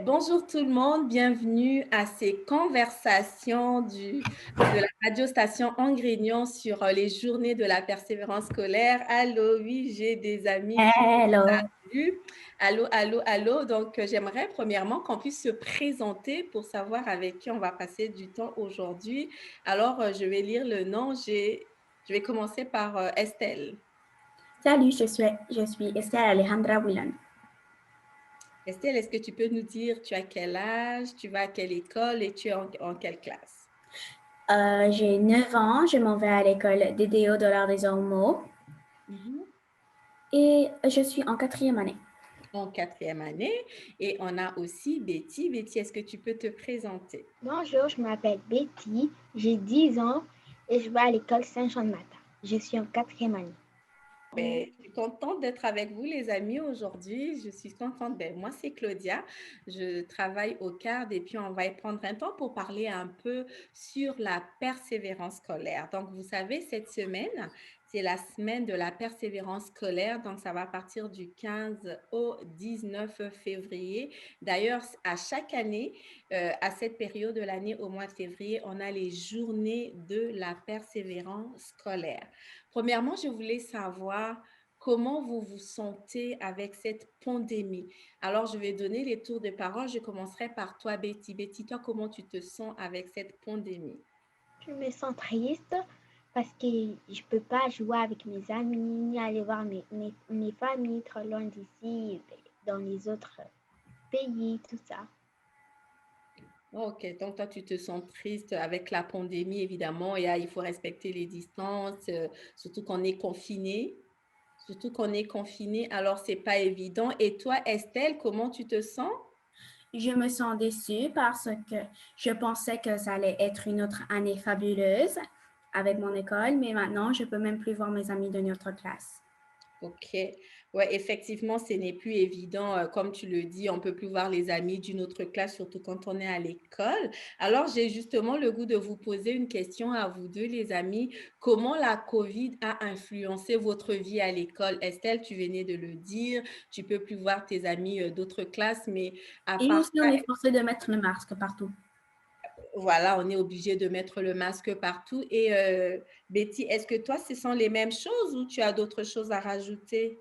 Bonjour tout le monde, bienvenue à ces conversations de la radiostation Angrénion sur les journées de la persévérance scolaire. Allô, oui, j'ai des amis qui me Hello. saluent. Allô, allô, allô. Donc, j'aimerais premièrement qu'on puisse se présenter pour savoir avec qui on va passer du temps aujourd'hui. Alors, je vais lire le nom. Je vais commencer par Estelle. Salut, je suis Estelle Alejandra Willan. Estelle, est-ce que tu peux nous dire, tu as quel âge, tu vas à quelle école et tu es en quelle classe? J'ai 9 ans, je m'en vais à l'école DDO de l'Art des Ormeaux Mhm. et je suis en 4e année. En quatrième année. Et on a aussi Betty. Betty, est-ce que tu peux te présenter? Bonjour, je m'appelle Betty, j'ai 10 ans et je vais à l'école Saint-Jean-de-Matin. Je suis en 4e année. Je suis contente d'être avec vous, les amis, aujourd'hui. Je suis contente. Moi, c'est Claudia. Je travaille au CARD et puis on va y prendre un temps pour parler un peu sur la persévérance scolaire. Donc, vous savez, cette semaine, c'est la semaine de la persévérance scolaire. Donc, ça va partir du 15 au 19 février. D'ailleurs, à chaque année, à cette période de l'année, au mois de février, on a les journées de la persévérance scolaire. Premièrement, je voulais savoir comment vous vous sentez avec cette pandémie. Alors, je vais donner les tours de parole. Je commencerai par toi, Betty. Betty, toi, comment tu te sens avec cette pandémie? Je me sens triste parce que je ne peux pas jouer avec mes amis, ni aller voir mes familles trop loin d'ici, dans les autres pays, tout ça. Ok, donc toi, tu te sens triste avec la pandémie, évidemment, et il faut respecter les distances, surtout qu'on est confiné. Surtout qu'on est confiné, alors c'est pas évident. Et toi, Estelle, comment tu te sens? Je me sens déçue parce que je pensais que ça allait être une autre année fabuleuse avec mon école, mais maintenant, je peux même plus voir mes amis de notre classe. Ok, ouais, effectivement, ce n'est plus évident. Comme tu le dis, on ne peut plus voir les amis d'une autre classe, surtout quand on est à l'école. Alors, j'ai justement le goût de vous poser une question à vous deux, les amis. Comment la COVID a influencé votre vie à l'école? Estelle, tu venais de le dire, tu peux plus voir tes amis d'autres classes, mais à Et part aussi, on est forcé de mettre le masque partout. voilà, on est obligé de mettre le masque partout. Et Betty, est-ce que toi, ce sont les mêmes choses ou tu as d'autres choses à rajouter?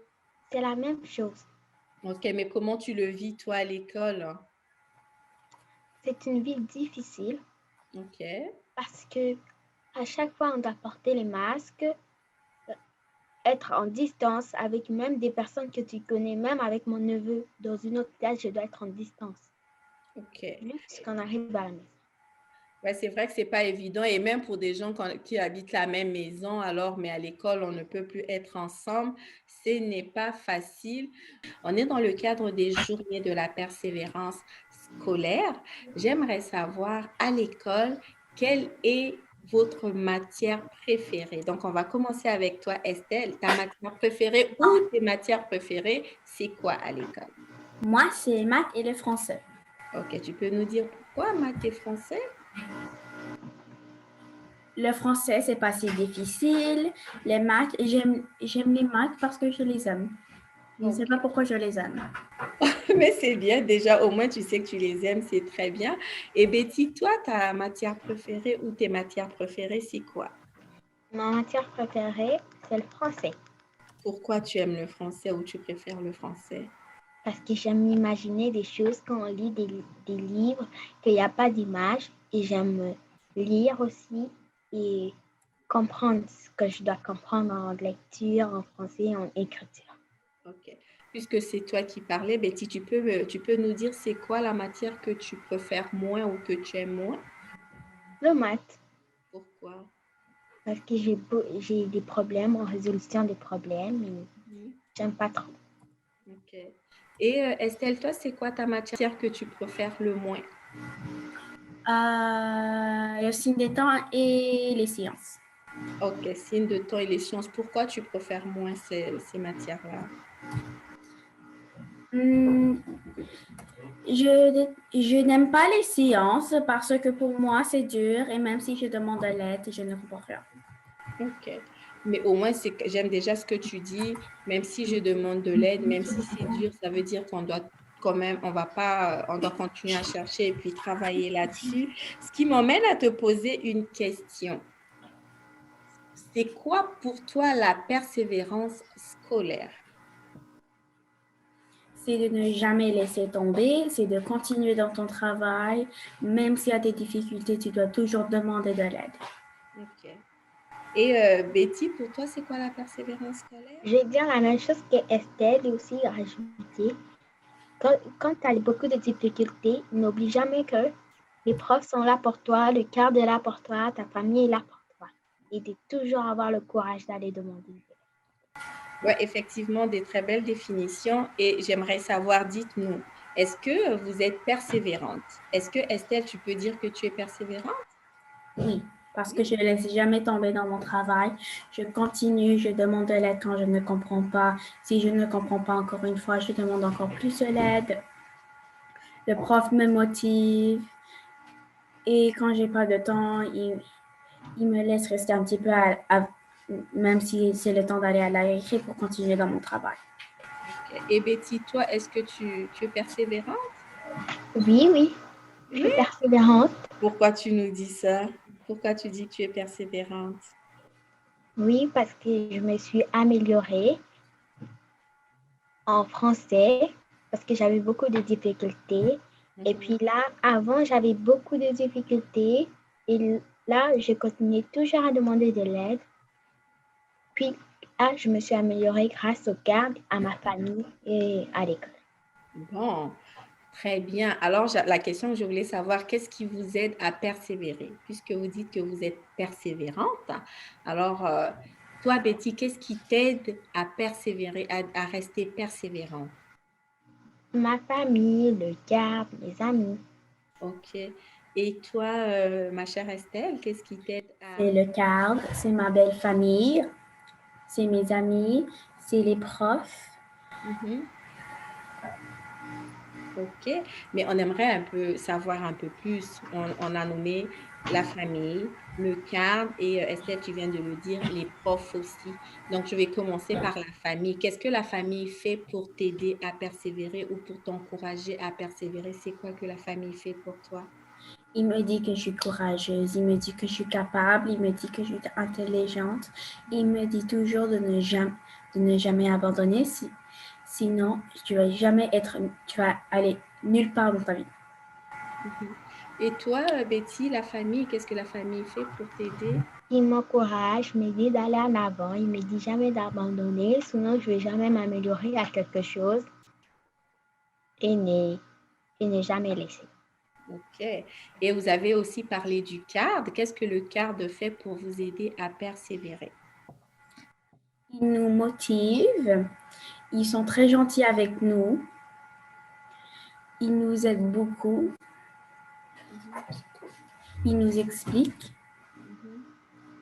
C'est la même chose. Ok, mais comment tu le vis, toi, à l'école? C'est une vie difficile Ok, parce que à chaque fois, on doit porter les masques, être en distance avec même des personnes que tu connais, même avec mon neveu dans une autre classe, je dois être en distance ok. jusqu'on arrive à la maison. Ouais, c'est vrai que c'est pas évident et même pour des gens qui habitent la même maison, alors, mais à l'école, on ne peut plus être ensemble. Ce n'est pas facile. On est dans le cadre des journées de la persévérance scolaire. J'aimerais savoir à l'école, quelle est votre matière préférée? Donc, on va commencer avec toi, Estelle. Ta matière préférée ou tes matières préférées, c'est quoi à l'école? Moi, c'est maths et le français. Ok, tu peux nous dire pourquoi maths et français? Le français, c'est pas si difficile. Les maths, j'aime les maths parce que je les aime. Je ne sais Ok. pas pourquoi je les aime. Mais c'est bien, déjà, au moins tu sais que tu les aimes, c'est très bien. Et Betty, toi, ta matière préférée ou tes matières préférées, c'est quoi? Ma matière préférée, c'est le français Pourquoi tu aimes le français ou tu préfères le français? parce que j'aime imaginer des choses quand on lit des livres, qu'il n'y a pas d'image et j'aime lire aussi et comprendre ce que je dois comprendre en lecture, en français, en écriture. Ok. Puisque c'est toi qui parlais, Betty, tu peux nous dire c'est quoi la matière que tu préfères moins ou que tu aimes moins? Le maths, Pourquoi? parce que j'ai des problèmes en résolution des problèmes et Mhm. j'aime pas trop. Ok. Et Estelle, toi, c'est quoi ta matière que tu préfères le moins? Le signe des temps et les sciences. Ok, signe de temps et les sciences. Pourquoi tu préfères moins ces matières-là? Hmm, je n'aime pas les sciences parce que pour moi, c'est dur et même si je demande de l'aide, je ne comprends rien. Ok. Mais au moins, j'aime déjà ce que tu dis, même si je demande de l'aide, même si c'est dur, ça veut dire qu'on doit quand même, on doit continuer à chercher et puis travailler là-dessus. Ce qui m'emmène à te poser une question. C'est quoi pour toi la persévérance scolaire? C'est de ne jamais laisser tomber, c'est de continuer dans ton travail. Même s'il y a des difficultés, tu dois toujours demander de l'aide. Ok. Et Betty, pour toi, c'est quoi la persévérance scolaire? Je vais dire la même chose que Estelle et aussi rajouter. Quand tu as beaucoup de difficultés, n'oublie jamais que les profs sont là pour toi, le cadre est là pour toi, ta famille est là pour toi. Et de toujours avoir le courage d'aller demander. Oui, effectivement, des très belles définitions. Et j'aimerais savoir, dites-nous, est-ce que vous êtes persévérante? Est-ce que Estelle, tu peux dire que tu es persévérante? Oui, parce que je ne laisse jamais tomber dans mon travail. Je continue, je demande de l'aide quand je ne comprends pas. Si je ne comprends pas encore une fois, je demande encore plus de l'aide. Le prof me motive. Et quand j'ai pas de temps, il me laisse rester un petit peu, même si c'est le temps d'aller à la récré pour continuer dans mon travail. Okay. Et Betty, toi, est-ce que tu es persévérante? Oui, je suis persévérante. Pourquoi tu nous dis ça? Pourquoi tu dis que tu es persévérante? Oui, parce que je me suis améliorée en français, parce que j'avais beaucoup de difficultés. Et puis là, avant, j'avais beaucoup de difficultés. Et là, je continuais toujours à demander de l'aide. Puis là, je me suis améliorée grâce au garde, à ma famille et à l'école. Bon, très bien. Alors, la question que je voulais savoir, qu'est-ce qui vous aide à persévérer? Puisque vous dites que vous êtes persévérante, alors, toi, Betty, qu'est-ce qui t'aide à persévérer, à rester persévérante? Ma famille, le garde, mes amis. OK. Et toi, ma chère Estelle, qu'est-ce qui t'aide à... C'est le cadre, c'est ma belle famille, c'est mes amis, c'est les profs. Mhm. OK, mais on aimerait savoir un peu plus. On a nommé la famille, le cadre et Estelle, tu viens de le dire, les profs aussi. Donc, je vais commencer par la famille. Qu'est-ce que la famille fait pour t'aider à persévérer ou pour t'encourager à persévérer? C'est quoi que la famille fait pour toi? Il me dit que je suis courageuse, il me dit que je suis capable, il me dit que je suis intelligente. Il me dit toujours de ne jamais abandonner. Sinon, tu vas aller nulle part dans ta vie. Mhm. Et toi, Betty, la famille, qu'est-ce que la famille fait pour t'aider? Il m'encourage, me dit d'aller en avant. Il me dit jamais d'abandonner, sinon je ne vais jamais m'améliorer à quelque chose et ne jamais laisser. OK. Et vous avez aussi parlé du CARD. Qu'est-ce que le CARD fait pour vous aider à persévérer? Ils nous motivent, ils sont très gentils avec nous, ils nous aident beaucoup, ils nous expliquent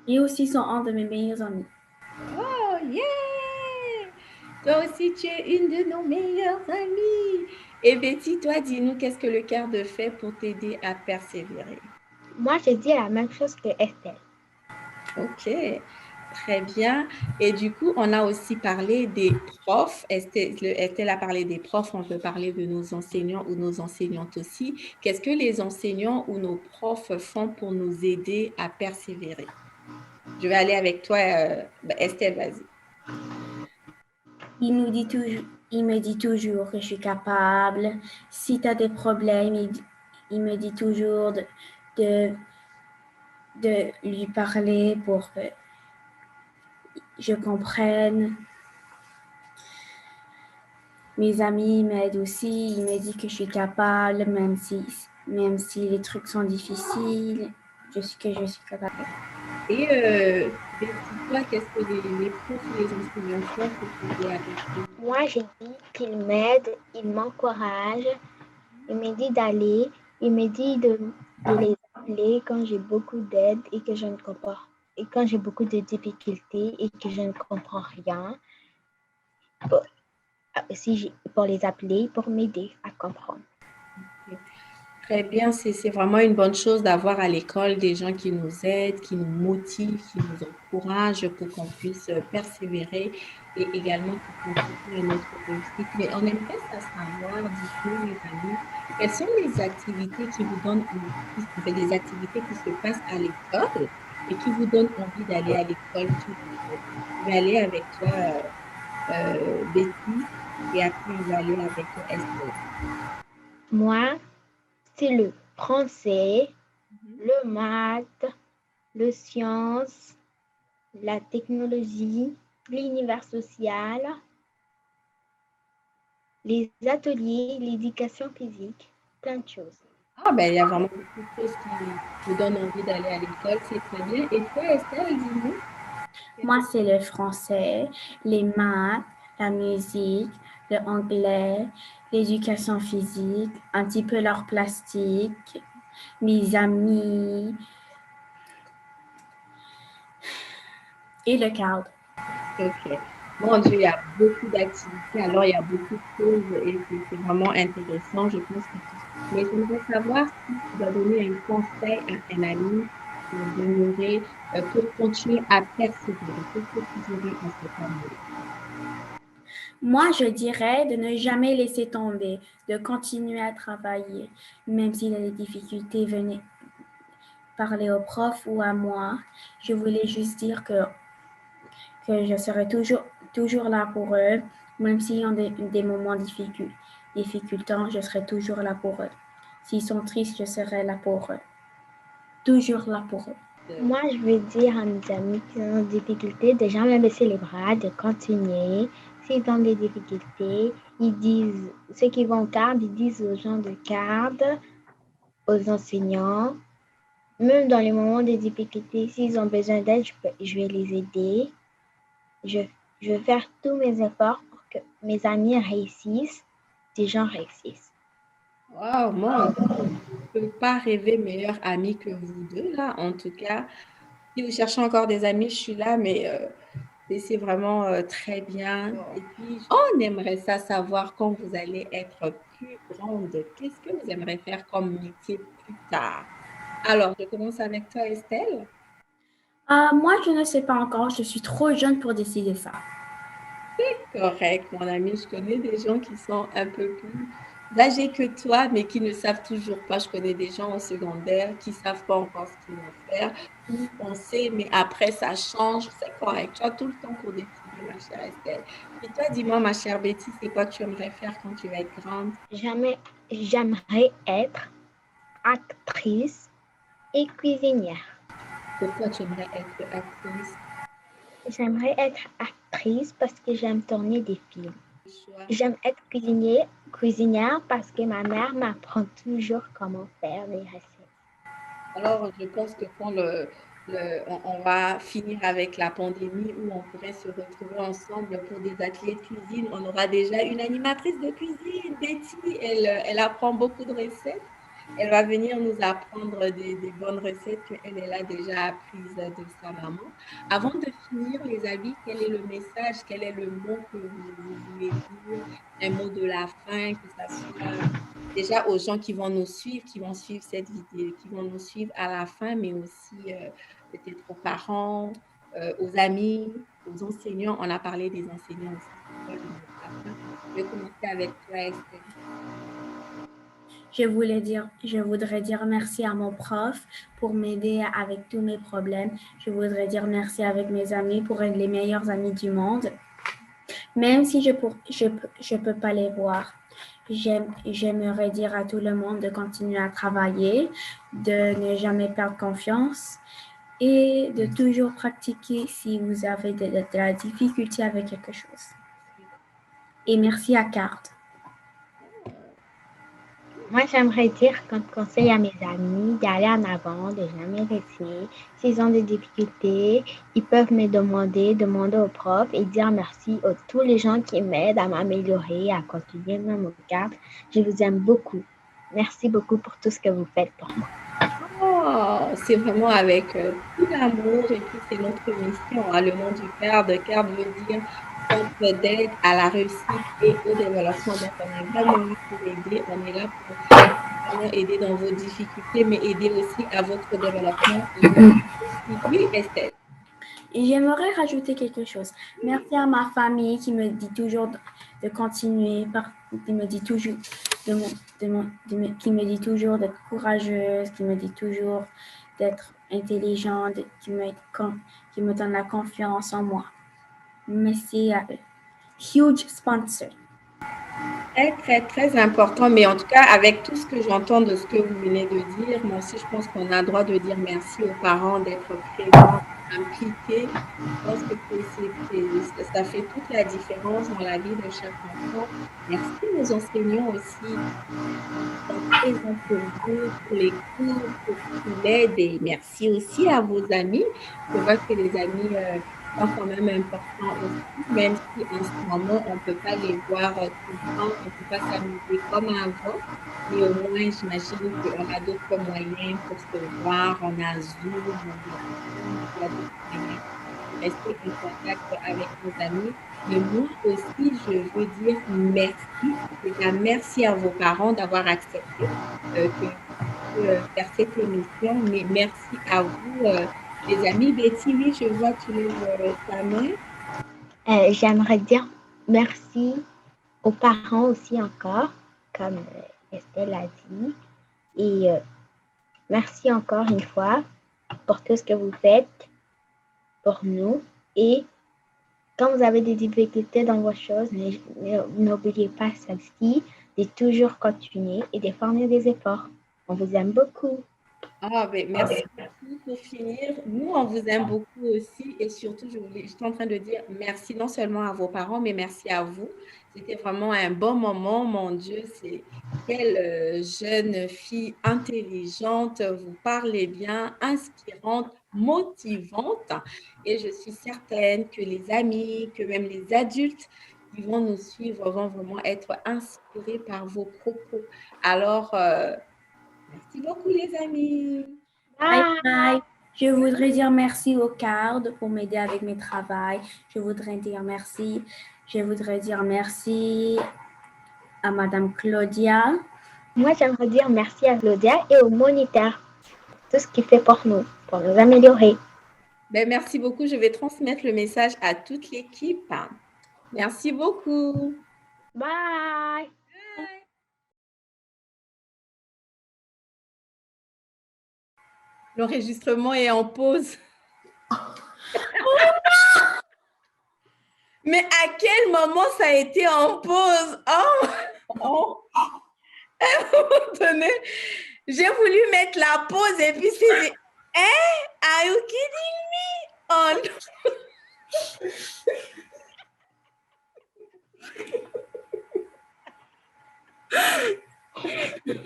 et aussi sont un de mes meilleurs amis. Oh, yeah! Toi aussi, tu es une de nos meilleures amies. Et Betty, toi, dis-nous, qu'est-ce que le CARD fait pour t'aider à persévérer? Moi, je dis la même chose que Estelle. OK, très bien. Et du coup, on a aussi parlé des profs. Estelle a parlé des profs, on peut parler de nos enseignants ou nos enseignantes aussi. Qu'est-ce que les enseignants ou nos profs font pour nous aider à persévérer? Je vais aller avec toi, Estelle, vas-y. Il me dit toujours que je suis capable. Si tu as des problèmes, il me dit toujours de lui parler pour que je comprenne. Mes amis m'aident aussi. Il me dit que je suis capable, même si les trucs sont difficiles. Je suis capable. Et Betty, toi, qu'est-ce que les profs ou les enseignants font pour t'aider à persévérer? Moi, j'ai dit qu'il m'aide, il m'encourage, il me dit d'aller, il me dit de les appeler quand j'ai beaucoup d'aide et que je ne comprends et quand j'ai beaucoup de difficultés et que je ne comprends rien, pour les appeler pour m'aider à comprendre. Très bien, c'est vraiment une bonne chose d'avoir à l'école des gens qui nous aident, qui nous motivent, qui nous encouragent pour qu'on puisse persévérer et également pour contribuer à notre réussite. Mais on aimerait ça savoir, dites-nous les amis, quelles sont les activités qui vous donnent envie, en fait, des activités qui se passent à l'école et qui vous donnent envie d'aller à l'école tous les jours. Je vais aller avec toi, Betty, et après on va aller avec Estelle. Moi, c'est le français, Mhm. le maths, le science, la technologie, l'univers social, les ateliers, l'éducation physique, plein de choses. Ah, ben, il y a vraiment beaucoup de choses qui vous donnent envie d'aller à l'école, c'est très bien. Et toi, Estelle, dis-nous. Moi, c'est le français, les maths, la musique, le anglais, l'éducation physique, un petit peu l'art plastique, mes amis et le cadre. Ok. Mon Dieu, il y a beaucoup d'activités, alors il y a beaucoup de choses et c'est vraiment intéressant, je pense que tout. Mais j'aimerais savoir si tu dois donner un conseil à un ami pour demeurer, pour continuer à persévérer. Qu'est-ce que tu dirais à cet ami? Moi, je dirais de ne jamais laisser tomber, de continuer à travailler, même si les difficultés venaient parler au prof ou à moi. Je voulais juste dire que je serai toujours là pour eux, même s'ils ont des moments difficultants, je serai toujours là pour eux. S'ils sont tristes, je serai là pour eux. Toujours là pour eux. Moi, je veux dire à mes amis qui ont des difficultés de jamais baisser les bras, de continuer. S'ils ont des difficultés, ils disent, ceux qui vont au CARD, ils disent aux gens de CARD, aux enseignants, même dans les moments de difficultés, s'ils ont besoin d'aide, je vais les aider. Je, je vais faire tous mes efforts pour que mes amis réussissent, des gens réussissent. Wow, mon Dieu, je ne peux pas rêver meilleur ami que vous deux, là. En tout cas, si vous cherchez encore des amis, je suis là, mais c'est vraiment très bien. Et puis, on aimerait ça savoir quand vous allez être plus grande. Qu'est-ce que vous aimeriez faire comme métier plus tard? Alors, je commence avec toi, Estelle. Moi, je ne sais pas encore. Je suis trop jeune pour décider ça. Correct, mon ami. Je connais des gens qui sont un peu plus âgés que toi, mais qui ne savent toujours pas. Je connais des gens au secondaire qui ne savent pas encore ce qu'ils vont faire. Ou on sait, mais après, ça change. C'est correct. Tu as tout le temps pour décider, ma chère Estelle. Et toi, dis-moi, ma chère Betty, c'est quoi que tu aimerais faire quand tu vas être grande? J'aimerais être actrice et cuisinière. Pourquoi tu aimerais être actrice? J'aimerais être actrice parce que j'aime tourner des films. Choix. J'aime être cuisinière parce que ma mère m'apprend toujours comment faire les recettes. Alors, je pense que quand on va finir avec la pandémie où on pourrait se retrouver ensemble pour des ateliers de cuisine, on aura déjà une animatrice de cuisine, Betty. Elle apprend beaucoup de recettes. Elle va venir nous apprendre des bonnes recettes qu'elle a déjà apprises de sa maman. Avant de finir, les amis, quel est le message, quel est le mot que vous voulez dire, un mot de la fin, que ça soit déjà aux gens qui vont nous suivre, qui vont suivre cette vidéo, qui vont nous suivre à la fin, mais aussi peut-être aux parents, aux amis, aux enseignants. On a parlé des enseignants aussi. C'est quoi le mot de la fin? Je vais commencer avec toi, Estelle. Je voudrais dire merci à mon prof pour m'aider avec tous mes problèmes. Je voudrais dire merci avec mes amis pour être les meilleurs amis du monde. Même si je peux pas les voir. J'aimerais dire à tout le monde de continuer à travailler, de ne jamais perdre confiance et de toujours pratiquer si vous avez de la difficulté avec quelque chose. Et merci à CARD. Moi, j'aimerais dire comme conseil à mes amis d'aller en avant, de jamais laisser. S'ils ont des difficultés, ils peuvent me demander au prof et dire merci à tous les gens qui m'aident à m'améliorer, à continuer même au cadre. Je vous aime beaucoup. Merci beaucoup pour tout ce que vous faites pour moi. Oh, c'est vraiment avec tout l'amour et puis c'est notre mission, hein, le nom du CARD. CARD veut dire Centre d'aide à la réussite et au développement. Donc, on est vraiment là pour aider, on est là pour seulement aider dans vos difficultés, mais aider aussi à votre développement. Oui, Estelle. Et j'aimerais rajouter quelque chose. Merci à ma famille qui me dit toujours de continuer, qui me dit toujours qui me dit toujours d'être courageuse, qui me dit toujours d'être intelligente, qui me donne la confiance en moi. Merci à eux. Huge sponsor. Très, très, très important. Mais en tout cas, avec tout ce que j'entends de ce que vous venez de dire, moi aussi, je pense qu'on a le droit de dire merci aux parents d'être présents, impliqués. Je pense que ça fait toute la différence dans la vie de chaque enfant. Merci aux enseignants aussi d'être présents pour vous, pour les cours, pour l'aide. Et merci aussi à vos amis. Je vois que les amis sont quand même importants aussi, même si en ce moment, on ne peut pas les voir tout le temps, on ne peut pas s'amuser comme avant. Mais au moins, j'imagine qu'on a d'autres moyens pour se voir. On a Zoom, on a d'autres moyens de rester en contact avec nos amis. Mais moi aussi, je veux dire merci. Déjà, merci à vos parents d'avoir accepté faire cette émission. Mais merci à vous, les amis. Betty, oui, je vois que tu lèves ta main. J'aimerais dire merci aux parents aussi encore, comme Estelle a dit. Et merci encore une fois pour tout ce que vous faites pour nous. Et quand vous avez des difficultés dans vos choses, n'oubliez pas celle-ci, de toujours continuer et de fournir des efforts. On vous aime beaucoup. Ah, ben, merci beaucoup pour finir. Nous, on vous aime beaucoup aussi et surtout, je suis en train de dire merci non seulement à vos parents, mais merci à vous. C'était vraiment un bon moment, mon Dieu. C'est quelle jeune fille intelligente, vous parlez bien, inspirante, motivante. Et je suis certaine que les amis, que même les adultes qui vont nous suivre vont vraiment être inspirés par vos propos. Alors, merci beaucoup, les amis. Bye bye. Je voudrais dire merci au CARD pour m'aider avec mes travaux. Je voudrais dire merci à Madame Claudia. Moi, j'aimerais dire merci à Claudia et au moniteur. Tout ce qu'il fait pour nous améliorer. Ben, merci beaucoup. Je vais transmettre le message à toute l'équipe. Merci beaucoup. Bye. Bye. L'enregistrement est en pause. Mais à quel moment ça a été en pause? Oh. À un moment donné, j'ai voulu mettre la pause et puis c'est... Are you kidding me? Oh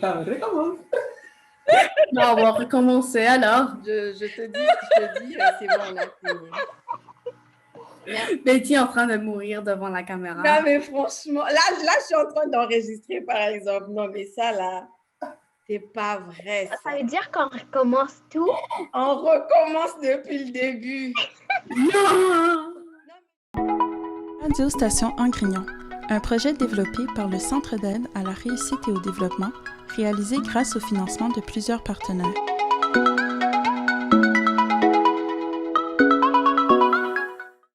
non. Recommence. Non, on va recommencer alors. Je te dis, c'est bon, là, Betty est en train de mourir devant la caméra. Non, mais franchement, là, je suis en train d'enregistrer, par exemple. Non, mais ça, là, c'est pas vrai. Ça veut dire qu'on recommence tout? On recommence depuis le début. Non! Radio Station Angrignon, un projet développé par le Centre d'aide à la réussite et au développement, réalisé grâce au financement de plusieurs partenaires.